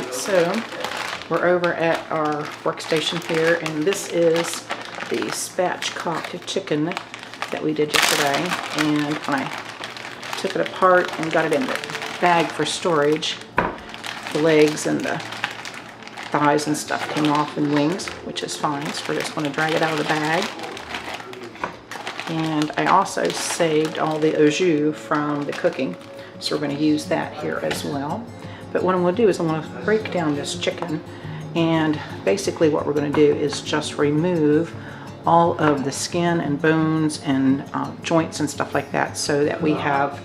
Alright, so we're over at our workstation here, and this is the spatchcock chicken that we did yesterday, and I took it apart and got it in the bag for storage. The legs and the thighs and stuff came off, and wings, which is fine, so we're just going to drag it out of the bag. And I also saved all the au jus from the cooking, so we're going to use that here as well. But what I'm going to do is I'm going to break down this chicken, and basically what we're going to do is just remove all of the skin and bones and joints and stuff like that, so that we have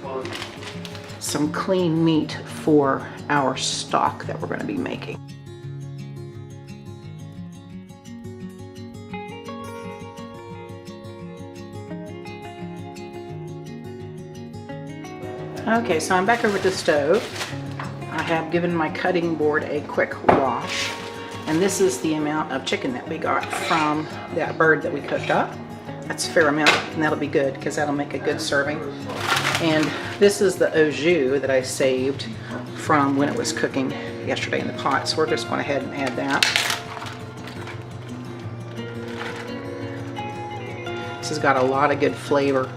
some clean meat for our stock that we're going to be making. Okay, so I'm back over at the stove. I have given my cutting board a quick wash, and this is the amount of chicken that we got from that bird that we cooked up. That's a fair amount, and that'll be good because that'll make a good serving. And this is the au jus that I saved from when it was cooking yesterday in the pot, so we're just going ahead and add that. This has got a lot of good flavor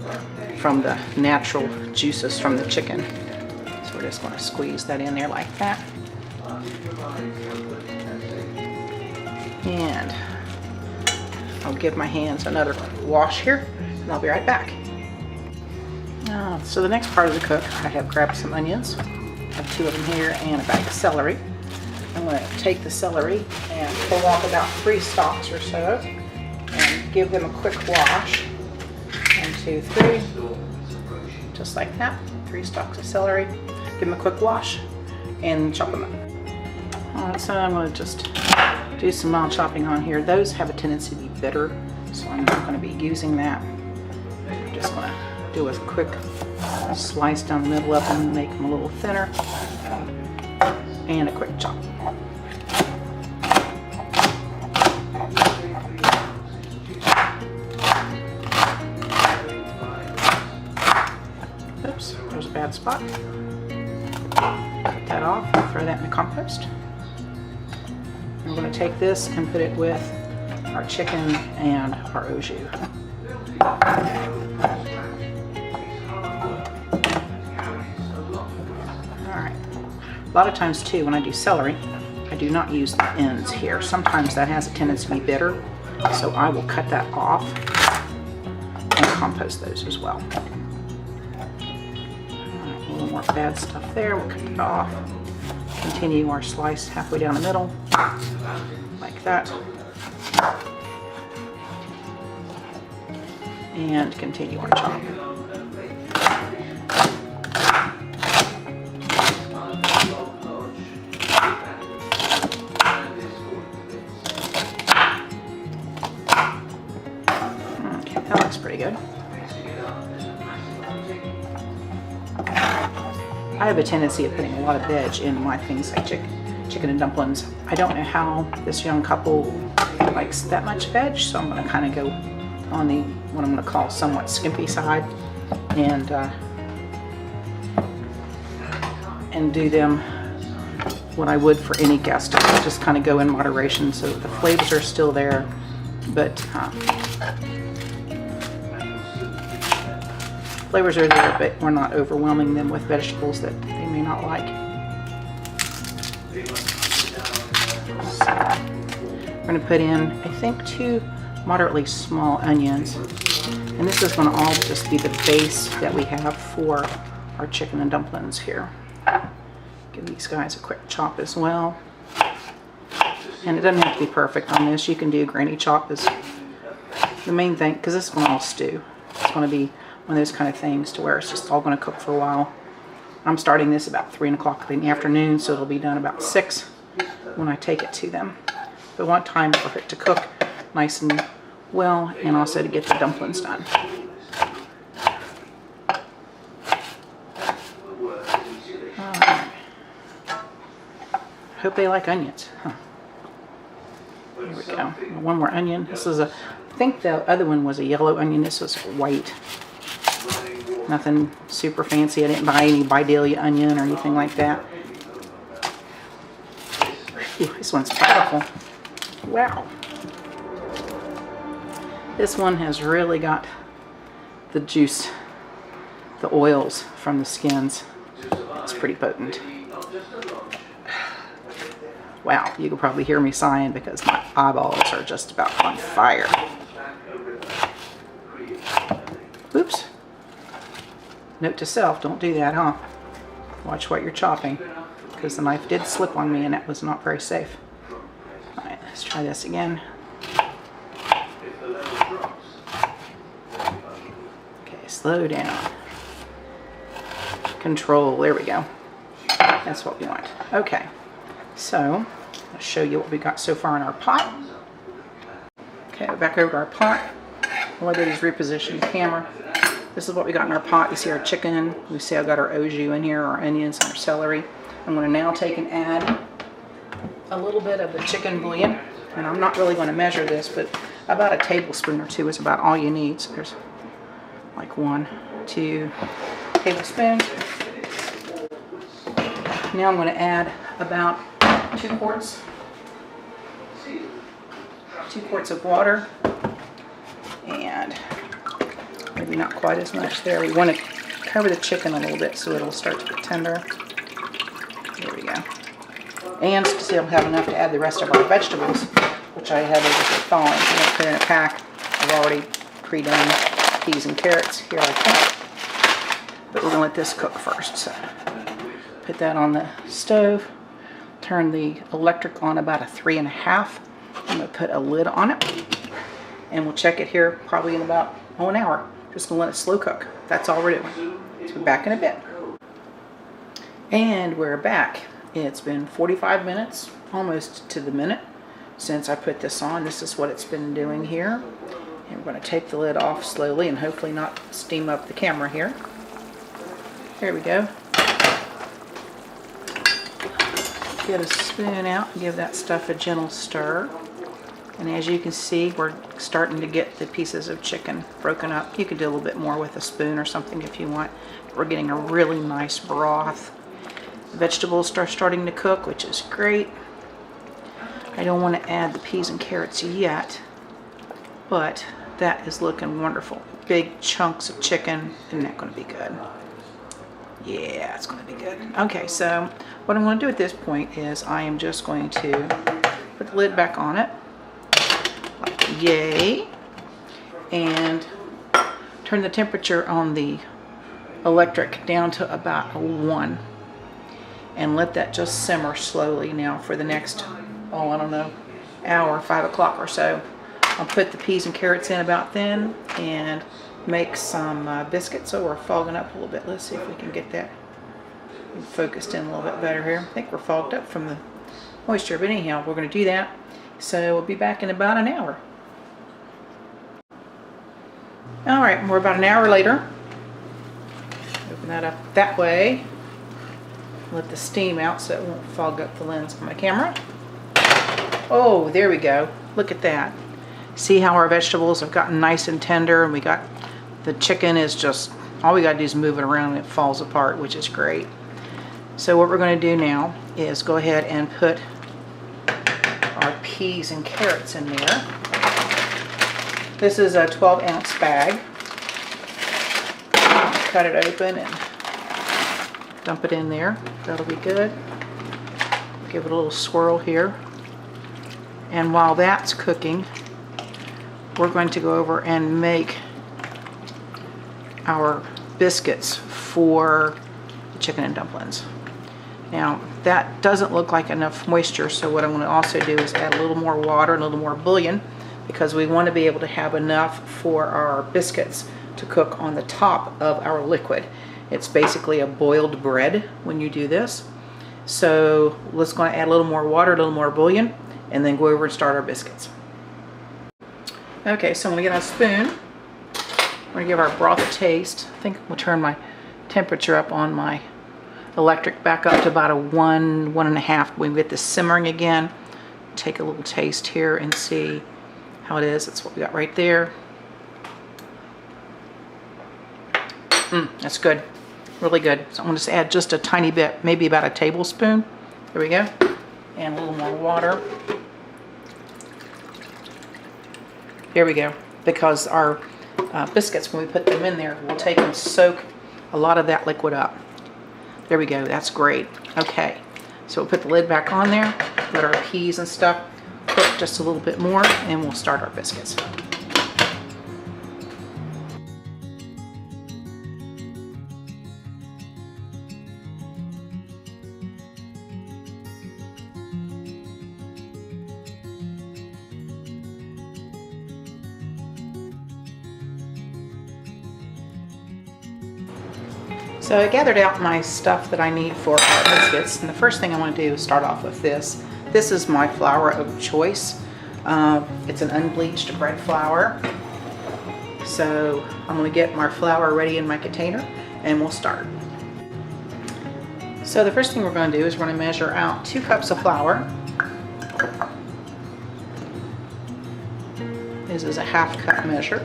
from the natural juices from the chicken. So we're just going to squeeze that in there like that. And I'll give my hands another wash here, and I'll be right back. So the next part of the cook, I have grabbed some onions. I have 2 of them here, and a bag of celery. I'm going to take the celery and pull off about 3 stalks or so, and give them a quick wash. 1, 2, 3, just like that. 3 stalks of celery. Give them a quick wash and chop them up. So I'm going to just do some mild chopping on here. Those have a tendency to be bitter, so I'm not going to be using that. I'm just going to do a quick slice down the middle of them and make them a little thinner, and a quick chop. Oops, there's a bad spot. Cut that off, throw that in the compost. We're going to take this and put it with our chicken and our au jus. Alright. A lot of times too, when I do celery, I do not use the ends here. Sometimes that has a tendency to be bitter, so I will cut that off and compost those as well. Alright, a little more bad stuff there, we'll cut it off. Continue our slice halfway down the middle, like that. And continue our chop. Okay, that looks pretty good. I have a tendency of putting a lot of veg in my things like chicken and dumplings. I don't know how this young couple likes that much veg, so I'm going to kind of go on the what I'm going to call somewhat skimpy side, and do them what I would for any guest. Just kind of go in moderation so that the flavors are still there, but flavors are there, but we're not overwhelming them with vegetables that they may not like. So we're going to put in, I think, 2 moderately small onions, and this is going to all just be the base that we have for our chicken and dumplings here. Give these guys a quick chop as well, and it doesn't have to be perfect on this. You can do granny chop is the main thing, because this is going to all stew. It's going to be one of those kind of things to where it's just all going to cook for a while. I'm starting this about 3 o'clock in the afternoon, so it'll be done about 6 when I take it to them. But I want time for it to cook nice and well, and also to get the dumplings done. Alright. Hope they like onions. Huh. Here we go. One more onion. This is a, I think the other one was a yellow onion. This was white. Nothing super fancy. I didn't buy any Vidalia onion or anything like that. Ooh, this one's powerful. Wow. This one has really got the juice, the oils from the skins. It's pretty potent. Wow, you can probably hear me sighing because my eyeballs are just about on fire. Oops. Note to self, don't do that, huh? Watch what you're chopping, because the knife did slip on me and that was not very safe. Alright, let's try this again. Okay, slow down. Control, there we go. That's what we want. Okay, so I'll show you what we got so far in our pot. Okay, back over to our pot. All I did is reposition the camera. This is what we got in our pot. You see our chicken. You see I've got our au jus in here, our onions, and our celery. I'm going to now take and add a little bit of the chicken bouillon. And I'm not really going to measure this, but about a tablespoon or two is about all you need. So there's like 1, 2 tablespoons. Now I'm going to add about 2 quarts of water, and maybe not quite as much there. We want to cover the chicken a little bit so it'll start to get tender. There we go. And still have enough to add the rest of our vegetables, which I have over here thawing. I'm going to put in a pack. I've already pre-done peas and carrots here like that. But we're going to let this cook first. So put that on the stove. Turn the electric on about a 3.5. I'm going to put a lid on it. And we'll check it here probably in about an hour. Just going to let it slow cook. That's all we're doing. So we're back in a bit. And we're back. It's been 45 minutes, almost to the minute, since I put this on. This is what it's been doing here. And we're going to take the lid off slowly and hopefully not steam up the camera here. There we go. Get a spoon out and give that stuff a gentle stir. And as you can see, we're starting to get the pieces of chicken broken up. You could do a little bit more with a spoon or something if you want. We're getting a really nice broth. The vegetables are starting to cook, which is great. I don't want to add the peas and carrots yet, but that is looking wonderful. Big chunks of chicken. Isn't that going to be good? Yeah, it's going to be good. Okay, so what I'm going to do at this point is I am just going to put the lid back on it. Yay. And turn the temperature on the electric down to about a 1. And let that just simmer slowly now for the next, I don't know, hour, 5 o'clock or so. I'll put the peas and carrots in about then and make some biscuits. So we're fogging up a little bit. Let's see if we can get that focused in a little bit better here. I think we're fogged up from the moisture, but anyhow, we're going to do that. So we'll be back in about an hour. All right, we're about an hour later. Open that up that way. Let the steam out so it won't fog up the lens of my camera. Oh, there we go. Look at that. See how our vegetables have gotten nice and tender, and we got the chicken is just, all we got to do is move it around and it falls apart, which is great. So what we're going to do now is go ahead and put our peas and carrots in there. This is a 12-ounce bag. Cut it open and dump it in there. That'll be good. Give it a little swirl here. And while that's cooking, we're going to go over and make our biscuits for the chicken and dumplings. Now, that doesn't look like enough moisture, so what I'm going to also do is add a little more water, a little more bouillon, because we want to be able to have enough for our biscuits to cook on the top of our liquid. It's basically a boiled bread when you do this. So let's go add a little more water, a little more bouillon, and then go over and start our biscuits. Okay, so I'm going to get a spoon. I'm going to give our broth a taste. I think we'll turn my temperature up on my electric back up to about a 1.5. When we get this simmering again, take a little taste here and see how it is. That's what we got right there. That's good. Really good. So I'm going to just add just a tiny bit, maybe about a tablespoon. There we go. and a little more water. There we go. Because our biscuits, when we put them in there, will take and soak a lot of that liquid up. There we go. That's great. Okay. So we'll put the lid back on there, let our peas and stuff cook just a little bit more, and we'll start our biscuits. So I gathered out my stuff that I need for our biscuits, and the first thing I want to do is start off with this. This is my flour of choice. It's an unbleached bread flour. So I'm going to get my flour ready in my container, and we'll start. So the first thing we're going to do is we're going to measure out 2 cups of flour. This is a 1/2 cup measure.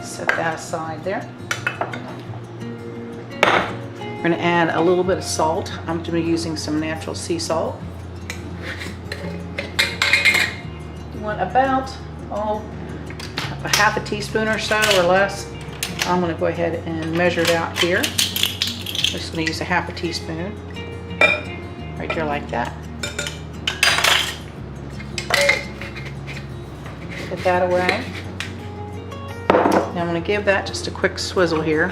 Set that aside there. We're going to add a little bit of salt. I'm going to be using some natural sea salt. You want about a 1/2 teaspoon or so or less. I'm going to go ahead and measure it out here. I'm just going to use a 1/2 teaspoon right there like that. Put that away. Now I'm going to give that just a quick swizzle here.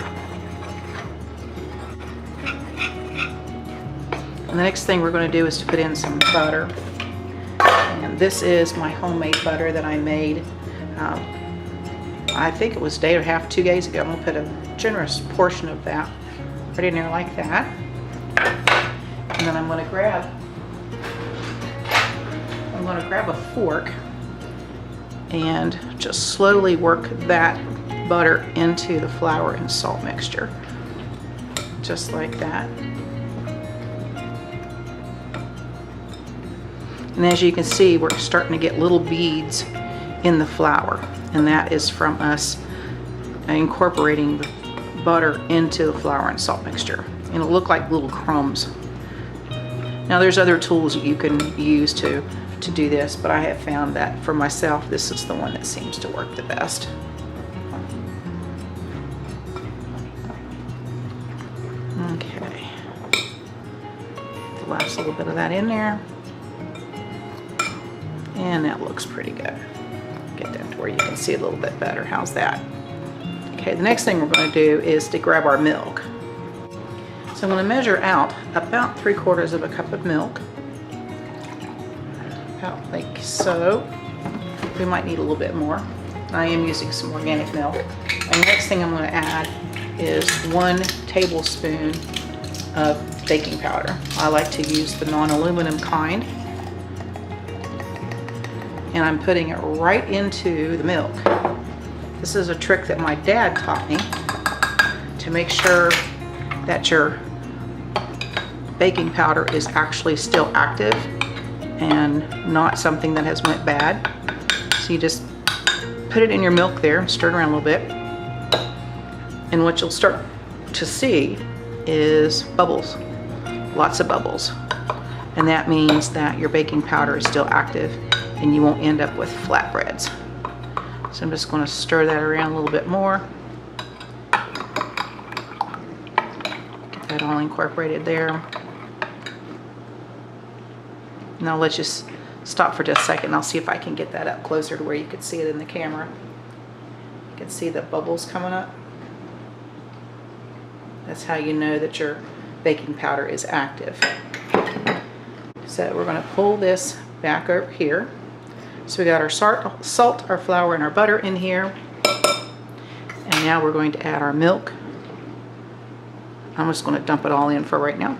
And the next thing we're going to do is to put in some butter. And this is my homemade butter that I made. I think it was a day and a half, 2 days ago. I'm going to put a generous portion of that right in there like that. And then I'm going to grab a fork and just slowly work that butter into the flour and salt mixture. Just like that. And as you can see, we're starting to get little beads in the flour, and that is from us incorporating the butter into the flour and salt mixture. And it'll look like little crumbs. Now there's other tools that you can use to do this, but I have found that for myself, this is the one that seems to work the best. Okay. The last little bit of that in there. And that looks pretty good. Get that to where you can see a little bit better. How's that? Okay, the next thing we're going to do is to grab our milk. So I'm going to measure out about 3/4 of a cup of milk. About like so. We might need a little bit more. I am using some organic milk. And the next thing I'm going to add is 1 tablespoon of baking powder. I like to use the non-aluminum kind. And I'm putting it right into the milk. This is a trick that my dad taught me to make sure that your baking powder is actually still active and not something that has went bad. So you just put it in your milk there and stir it around a little bit. And what you'll start to see is bubbles, lots of bubbles. And that means that your baking powder is still active and you won't end up with flatbreads. So I'm just going to stir that around a little bit more. Get that all incorporated there. And I'll let you stop for just a second. I'll see if I can get that up closer to where you can see it in the camera. You can see the bubbles coming up. That's how you know that your baking powder is active. So we're going to pull this back over here. So we got our salt, our flour, and our butter in here. And now we're going to add our milk. I'm just going to dump it all in for right now.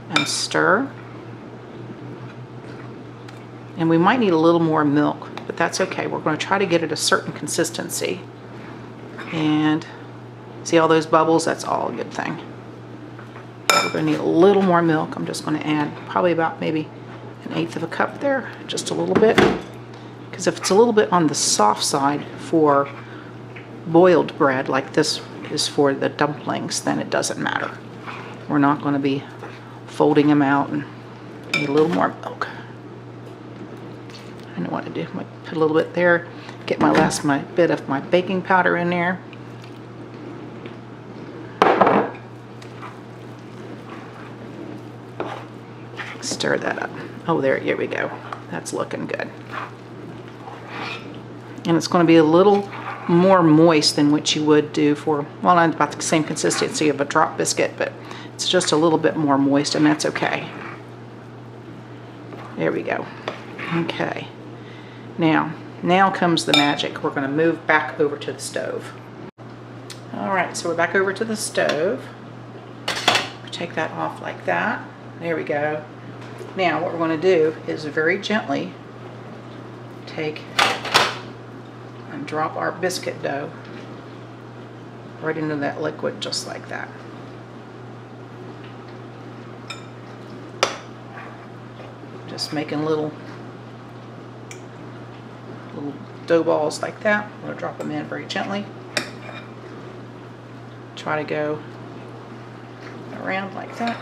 And stir. And we might need a little more milk, but that's okay. We're going to try to get it a certain consistency. And see all those bubbles? That's all a good thing. We're going to need a little more milk. I'm just going to add probably about maybe 1/8 of a cup there, just a little bit. Because if it's a little bit on the soft side for boiled bread, like this is for the dumplings, then it doesn't matter. We're not going to be folding them out, and need a little more milk. I know what to do. I might put a little bit there, get my bit of my baking powder in there. Stir that up. Oh, here we go. That's looking good. And it's going to be a little more moist than what you would do for, well, not about the same consistency of a drop biscuit, but it's just a little bit more moist, and that's okay. There we go. Okay. Now comes the magic. We're going to move back over to the stove. All right, so we're back over to the stove. Take that off like that. There we go. Now what we're going to do is very gently take and drop our biscuit dough right into that liquid, just like that. Just making little dough balls like that. I'm going to drop them in very gently. Try to go around like that.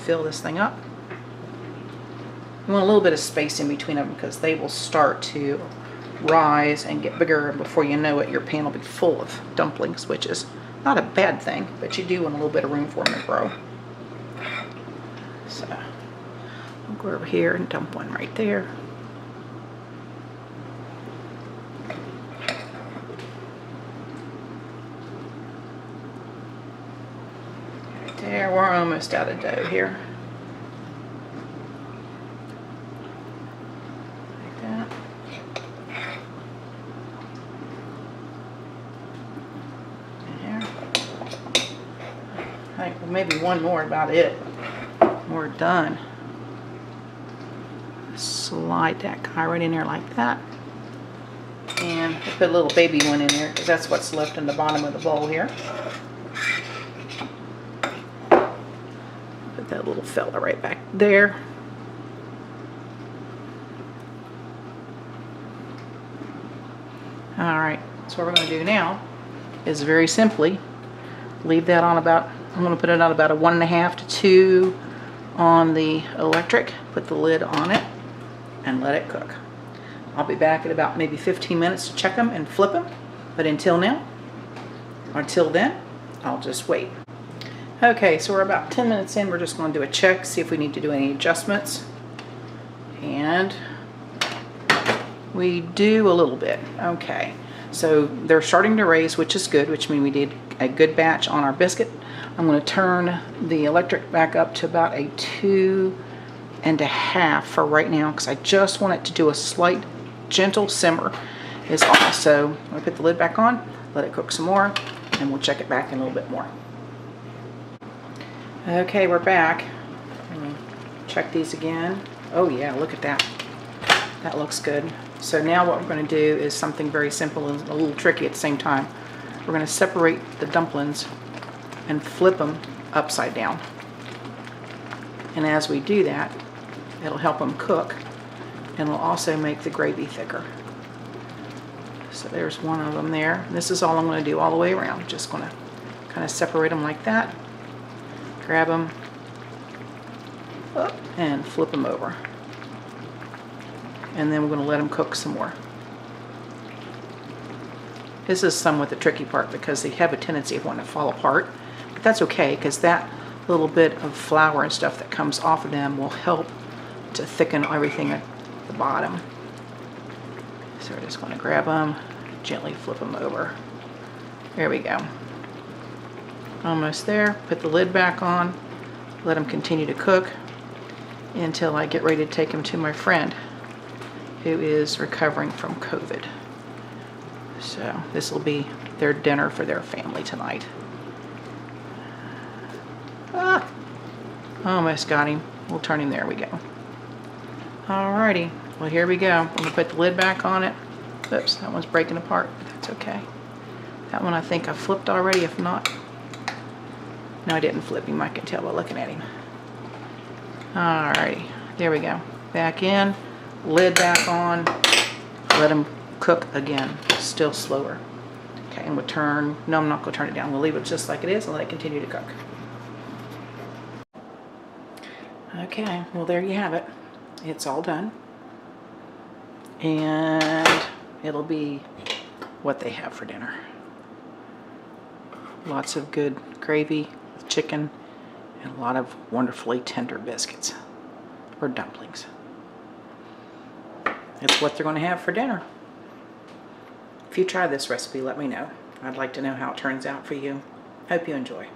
Fill this thing up. You want a little bit of space in between them because they will start to rise and get bigger, and before you know it, your pan will be full of dumplings, which is not a bad thing, but you do want a little bit of room for them to grow. So I'll go over here and dump one right there. There, we're almost out of dough here. Like that. There. I think, well, maybe one more, about it. We're done. Slide that guy right in there like that. And put a little baby one in there because that's what's left in the bottom of the bowl here. That little fella right back there. Alright, so what we're going to do now is very simply leave that on about, I'm going to put it on about a 1.5 to 2 on the electric, put the lid on it, and let it cook. I'll be back in about maybe 15 minutes to check them and flip them, but until then, I'll just wait. Okay, so we're about 10 minutes in. We're just going to do a check, see if we need to do any adjustments. And we do a little bit. Okay, so they're starting to raise, which is good, which means we did a good batch on our biscuit. I'm going to turn the electric back up to about a 2.5 for right now, because I just want it to do a slight gentle simmer is all. So I'm going to put the lid back on, let it cook some more, and we'll check it back in a little bit more. Okay, we're back. Check these again. Oh yeah, look at that. That looks good. So now what we're going to do is something very simple and a little tricky at the same time. We're going to separate the dumplings and flip them upside down. And as we do that, it'll help them cook, and it'll also make the gravy thicker. So there's one of them there. This is all I'm going to do all the way around. Just going to kind of separate them like that. Grab them up and flip them over. And then we're going to let them cook some more. This is somewhat the tricky part because they have a tendency of wanting to fall apart. But that's okay, because that little bit of flour and stuff that comes off of them will help to thicken everything at the bottom. So we're just going to grab them, gently flip them over. There we go. Almost there. Put the lid back on, let them continue to cook until I get ready to take them to my friend who is recovering from COVID. So this will be their dinner for their family tonight. Almost got him. We'll turn him. There we go. Alrighty, well here we go. I'm going to put the lid back on it. Oops, that one's breaking apart. That's okay. That one I think I flipped already. If not, no, I didn't flip him. I can tell by looking at him. Alrighty, there we go. Back in, lid back on, let him cook again, still slower. Okay, and we'll turn, no, I'm not gonna turn it down. We'll leave it just like it is and let it continue to cook. Okay, well there you have it. It's all done. And it'll be what they have for dinner. Lots of good gravy with chicken and a lot of wonderfully tender biscuits or dumplings. It's what they're going to have for dinner. If you try this recipe, let me know. I'd like to know how it turns out for you. Hope you enjoy.